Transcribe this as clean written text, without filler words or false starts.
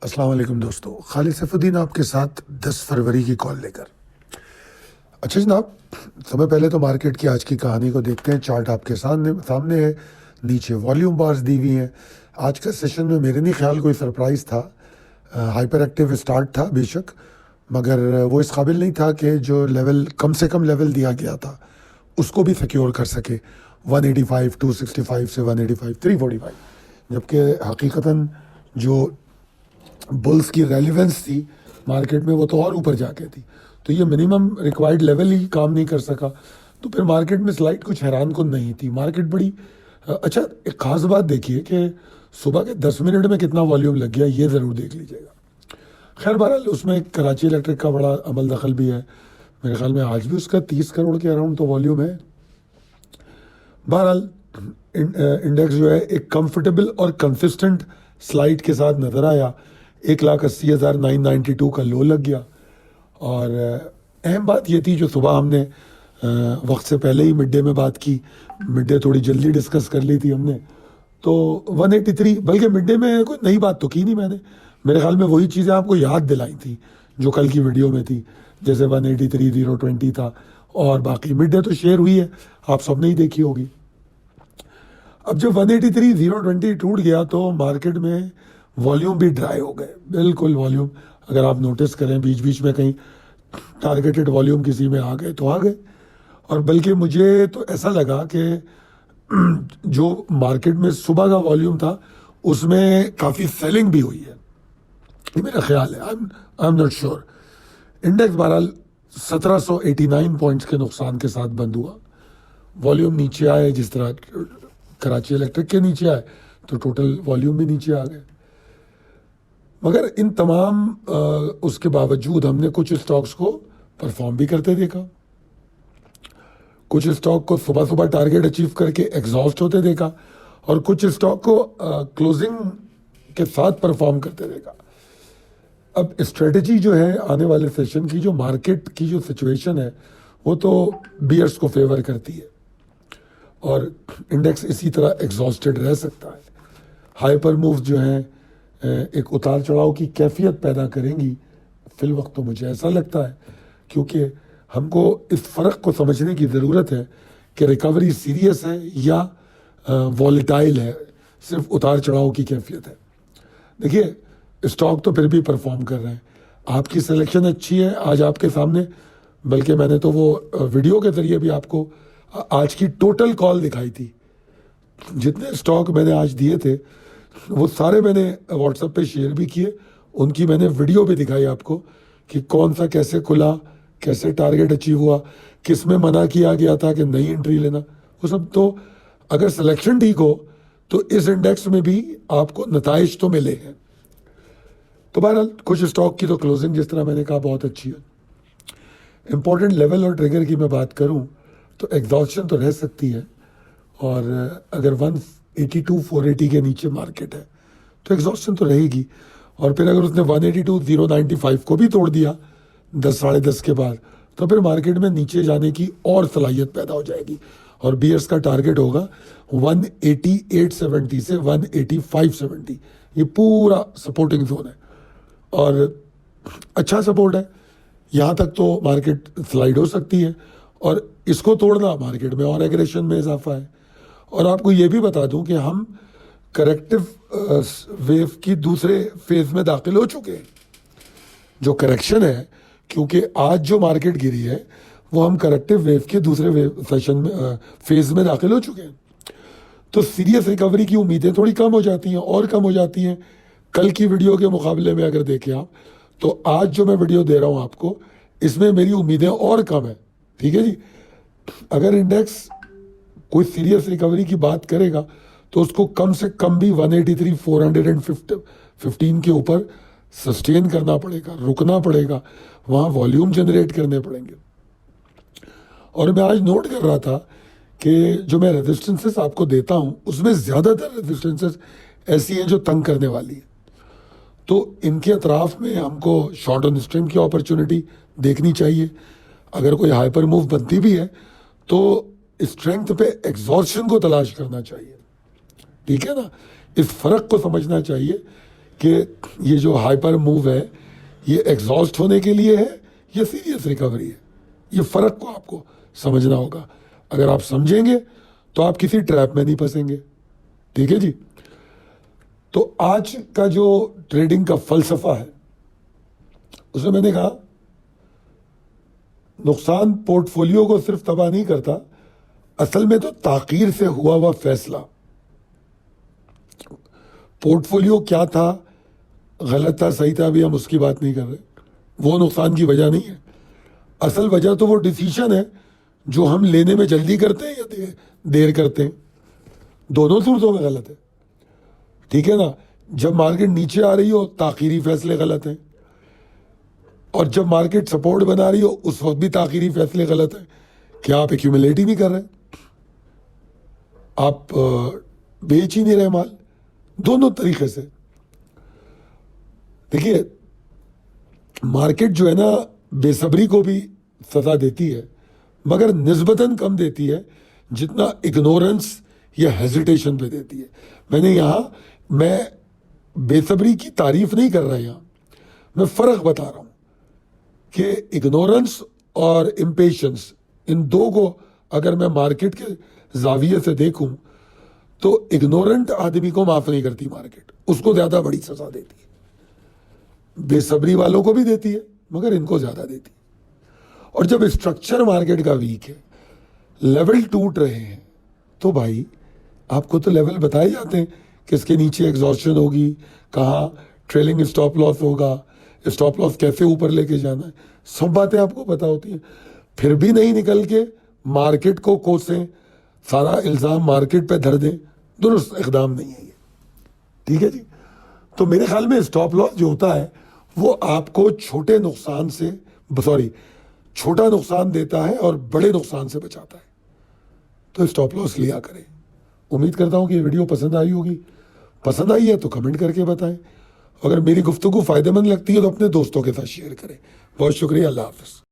अस्सलाम वालेकुम दोस्तों, खालिद सैफुद्दीन आपके साथ 10 फरवरी की कॉल लेकर। अच्छा जनाब, समय पहले तो मार्केट की आज की कहानी को देखते हैं। चार्ट आपके सामने सामने है, नीचे वॉल्यूम बार्स दी हुई हैं। आज का सेशन में मेरे नहीं ख्याल कोई सरप्राइज़ था। हाइपर एक्टिव स्टार्ट था बेशक, मगर वो इस काबिल नहीं था कि जो लेवल कम से कम लेवल दिया गया था उसको भी सिक्योर कर सके। 185, 265 से 185, 345, जबकि हकीकतन जो बुल्स की रेलिवेंस थी मार्केट में वो तो और ऊपर जाके थी। तो ये मिनिमम रिक्वायर्ड लेवल ही काम नहीं कर सका। तो फिर मार्केट में स्लाइड कुछ हैरान कुन नहीं थी। मार्केट बड़ी अच्छा, एक खास बात देखिए कि सुबह के 10 मिनट में कितना वॉल्यूम लग गया, ये ज़रूर देख लीजिएगा। खैर बहरहाल उसमें कराची इलेक्ट्रिक का बड़ा अमल दखल भी है। मेरे ख्याल में आज भी उसका 30 करोड़ के अराउंड तो वॉल्यूम है। बहरहाल इंडेक्स जो है एक कंफर्टेबल और कंसिस्टेंट स्लाइड के साथ नज़र आया। 1,80,992 का लो लग गया। और अहम बात ये थी जो सुबह हमने वक्त से पहले ही मिड डे में बात की, मिड डे थोड़ी जल्दी डिस्कस कर ली थी हमने, तो 183, बल्कि मिड डे में कोई नई बात तो की नहीं मैंने। मेरे ख्याल में वही चीज़ें आपको याद दिलाई थी जो कल की वीडियो में थी, जैसे 183,020 था और बाकी मिड डे तो शेयर हुई है, आप सब ने ही देखी होगी। अब जब 183,020 टूट गया तो मार्केट में वॉल्यूम भी ड्राई हो गए, बिल्कुल वॉल्यूम। अगर आप नोटिस करें बीच बीच में कहीं टारगेटेड वॉल्यूम किसी में आ गए तो आ गए। और बल्कि मुझे तो ऐसा लगा कि जो मार्केट में सुबह का वॉल्यूम था उसमें काफ़ी सेलिंग भी हुई है, ये मेरा ख्याल है। I am not sure. Index बहरहाल 1789 पॉइंट्स के नुकसान के साथ बंद हुआ। वॉल्यूम नीचे आए, जिस तरह कराची इलेक्ट्रिक के नीचे आए तो टोटल वॉल्यूम भी नीचे आ गए। मगर इन तमाम उसके बावजूद हमने कुछ स्टॉक्स को परफॉर्म भी करते देखा, कुछ स्टॉक को सुबह सुबह टारगेट अचीव करके एग्जॉस्ट होते देखा, और कुछ स्टॉक को क्लोजिंग के साथ परफॉर्म करते देखा। अब स्ट्रेटजी जो है आने वाले सेशन की, जो मार्केट की जो सिचुएशन है वो तो बियर्स को फेवर करती है और इंडेक्स इसी तरह एग्जॉस्टेड रह सकता है। हाइपर मूव्स जो हैं एक उतार चढ़ाव की कैफियत पैदा करेंगी फिल वक्त, तो मुझे ऐसा लगता है, क्योंकि हमको इस फ़र्क को समझने की ज़रूरत है कि रिकवरी सीरियस है या वॉलेटाइल है, सिर्फ उतार चढ़ाव की कैफियत है। देखिए स्टॉक तो फिर भी परफॉर्म कर रहे हैं, आपकी सिलेक्शन अच्छी है आज आपके सामने। बल्कि मैंने तो वो वीडियो के ज़रिए भी आपको आज की टोटल कॉल दिखाई थी। जितने स्टॉक मैंने आज दिए थे वो सारे मैंने व्हाट्सएप पे शेयर भी किए, उनकी मैंने वीडियो भी दिखाई आपको कि कौन सा कैसे खुला, कैसे टारगेट अचीव हुआ, किस में मना किया गया था कि नई एंट्री लेना, वो सब। तो अगर सिलेक्शन ठीक हो तो इस इंडेक्स में भी आपको नताइज तो मिले हैं। तो बहरहाल कुछ स्टॉक की तो क्लोजिंग जिस तरह मैंने कहा बहुत अच्छी है। इंपॉर्टेंट लेवल और ट्रिगर की मैं बात करूं तो एग्जॉस्शन तो रह सकती है, और अगर 182,480 के नीचे मार्केट है तो एग्जॉस्शन तो रहेगी। और फिर अगर उसने 182,095 को भी तोड़ दिया 10 साढ़े 10 के बाद, तो फिर मार्केट में नीचे जाने की और सलाहियत पैदा हो जाएगी। और बियर्स का टारगेट होगा 188.70 से 185.70, ये पूरा सपोर्टिंग जोन है और अच्छा सपोर्ट है। यहाँ तक तो मार्केट स्लाइड हो सकती है और इसको तोड़ना मार्केट में और एग्रेशन में इजाफा है। और आपको ये भी बता दूं कि हम करेक्टिव वेव की दूसरे फेज में दाखिल हो चुके हैं। जो करेक्शन है, क्योंकि आज जो मार्केट गिरी है वो हम करेक्टिव वेव के दूसरे सेशन में फेज में दाखिल हो चुके हैं। तो सीरियस रिकवरी की उम्मीदें थोड़ी कम हो जाती हैं, और कम हो जाती हैं कल की वीडियो के मुकाबले में। अगर देखें आप तो आज जो मैं वीडियो दे रहा हूं आपको, इसमें मेरी उम्मीदें और कम है। ठीक है जी। अगर इंडेक्स कोई सीरियस रिकवरी की बात करेगा तो उसको कम से कम भी 183,415 के ऊपर सस्टेन करना पड़ेगा, रुकना पड़ेगा, वहाँ वॉल्यूम जनरेट करने पड़ेंगे। और मैं आज नोट कर रहा था कि जो मैं रेजिस्टेंसेस आपको देता हूँ उसमें ज़्यादातर रेजिस्टेंसेस ऐसी हैं जो तंग करने वाली है। तो इनके अतराफ में हमको शॉर्ट ऑन स्ट्रीम की अपॉर्चुनिटी देखनी चाहिए। अगर कोई हाइपर मूव बनती भी है तो स्ट्रेंथ पे एग्जॉर्शन को तलाश करना चाहिए। ठीक है ना, इस फर्क को समझना चाहिए कि ये जो हाइपर मूव है ये एग्जॉस्ट होने के लिए है या सीरियस रिकवरी है। ये फर्क को आपको समझना होगा। अगर आप समझेंगे तो आप किसी ट्रैप में नहीं फंसेंगे। ठीक है जी। तो आज का जो ट्रेडिंग का फलसफा है उसमें मैंने कहा नुकसान पोर्टफोलियो को सिर्फ तबाह नहीं करता, असल में तो ताकीर से हुआ हुआ फैसला। पोर्टफोलियो क्या था, गलत था, सही था, अभी हम उसकी बात नहीं कर रहे, वो नुकसान की वजह नहीं है। असल वजह तो वो डिसीजन है जो हम लेने में जल्दी करते हैं या देर करते हैं। दोनों सूरतों में गलत है। ठीक है ना। जब मार्केट नीचे आ रही हो ताखीरी फैसले गलत हैं, और जब मार्केट सपोर्ट बना रही हो उस वक्त भी ताखीरी फैसले गलत हैं। क्या आप एक्यूमुलेट ही नहीं कर रहे, आप बेच ही नहीं रहे माल। दोनों तरीके से देखिए, मार्केट जो है ना बेसब्री को भी सजा देती है, मगर निस्बतन कम देती है जितना इग्नोरेंस या हेजिटेशन पे देती है। मैं बेसब्री की तारीफ नहीं कर रहा यहां, मैं फर्क बता रहा हूं कि इग्नोरेंस और इम्पेशंस, इन दो को अगर मैं मार्केट के जाविये से देखूं तो इग्नोरेंट आदमी को माफ नहीं करती मार्केट, उसको ज्यादा बड़ी सजा देती है। बेसब्री वालों को भी देती है मगर इनको ज्यादा देती है। और जब स्ट्रक्चर मार्केट का वीक है, लेवल टूट रहे हैं, तो भाई आपको तो लेवल बताए जाते हैं किसके नीचे एग्जॉस्शन होगी, कहाँ ट्रेलिंग स्टॉप लॉस होगा, स्टॉप लॉस कैसे ऊपर लेके जाना है, सब बातें आपको पता होती हैं। फिर भी नहीं निकल के मार्केट को कोसें, सारा इल्जाम मार्केट पे धर दें, दुरुस्त इकदाम नहीं है ये। ठीक है जी। तो मेरे ख्याल में स्टॉप लॉस जो होता है वो आपको छोटा नुकसान देता है और बड़े नुकसान से बचाता है। तो स्टॉप लॉस लिया करें। उम्मीद करता हूं कि ये वीडियो पसंद आई होगी। पसंद आई है तो कमेंट करके बताएं। अगर मेरी गुफ्तगू फायदेमंद लगती है तो अपने दोस्तों के साथ शेयर करें। बहुत शुक्रिया। अल्लाह हाफिज़।